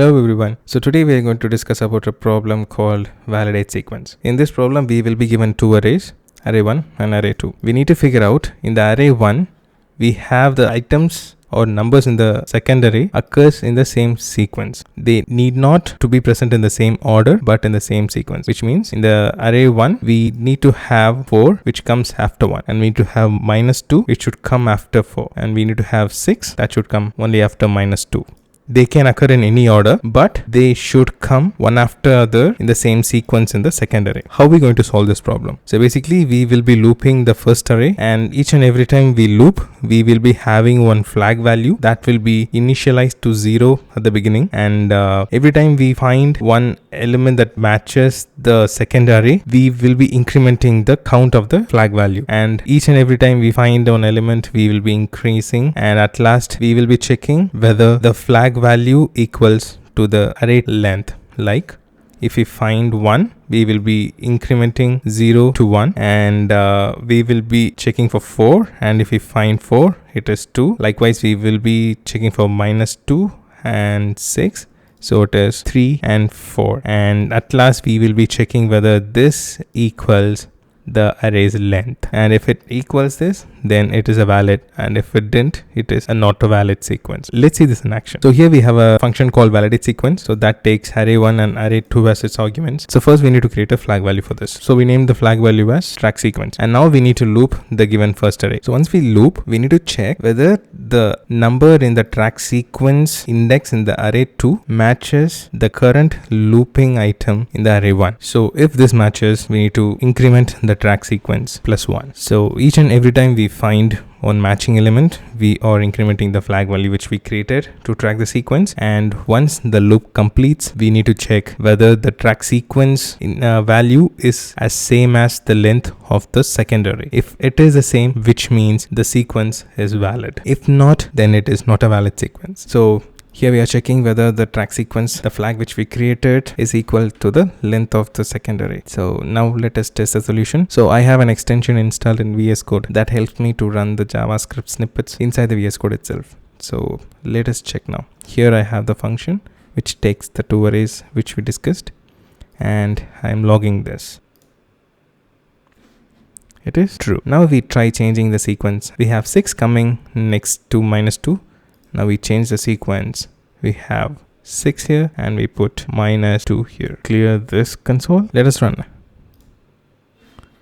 Hello everyone. So today we are going to discuss about a problem called validate sequence. In this problem we will be given two arrays, array 1 and array 2. We need to figure out in the array 1 we have the items or numbers in the second array occurs in the same sequence. They need not to be present in the same order but in the same sequence, which means in the array 1 we need to have 4 which comes after 1, and we need to have -2 which should come after 4, and we need to have 6 that should come only after -2. They can occur in any order, but they should come one after other in the same sequence in the second array. How are we going to solve this problem? So basically we will be looping the first array, and each and every time we loop we will be having one flag value that will be initialized to 0 at the beginning, and every time we find one element that matches the second array we will be incrementing the count of the flag value, and each and every time we find one element we will be increasing, and at last we will be checking whether the flag value equals to the array length. Like if we find 1 we will be incrementing 0 to 1, and we will be checking for 4, and if we find 4 it is 2. Likewise we will be checking for -2 and 6, so it is 3 and 4, and at last we will be checking whether this equals the array's length, and if it equals this then it is a valid, and if it didn't it is a not a valid sequence. Let's see this in action. So here we have a function called validate sequence, so that takes array 1 and array 2 as its arguments. So first we need to create a flag value for this, so we name the flag value as track sequence, and now we need to loop the given first array. So once we loop we need to check whether the number in the track sequence index in the array 2 matches the current looping item in the array 1. So if this matches we need to increment the track sequence +1. So each and every time we find one matching element we are incrementing the flag value which we created to track the sequence, and once the loop completes we need to check whether the track sequence in value is as same as the length of the second array. If it is the same, which means the sequence is valid. If not, then it is not a valid sequence. So here we are checking whether the track sequence, the flag which we created, is equal to the length of the second array. So now let us test the solution. So I have an extension installed in VS Code that helps me to run the JavaScript snippets inside the VS Code itself. So let us check now. Here I have the function which takes the two arrays which we discussed, and I am logging this. It is true. Now we try changing the sequence. We have 6 coming next to -2. Now we change the sequence. We have 6 here and we put -2 here. Clear this console. Let us run.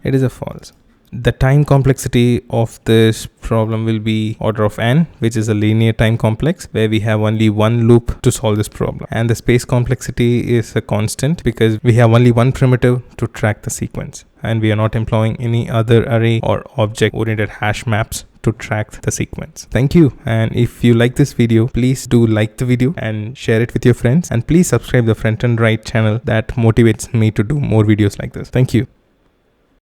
It is a false. The time complexity of this problem will be order of n, which is a linear time complex where we have only one loop to solve this problem, and the space complexity is a constant because we have only one primitive to track the sequence, and we are not employing any other array or object oriented hash maps to track the sequence. Thank you, and if you like this video please do like the video and share it with your friends, and please subscribe the Frontend channel that motivates me to do more videos like this. Thank you.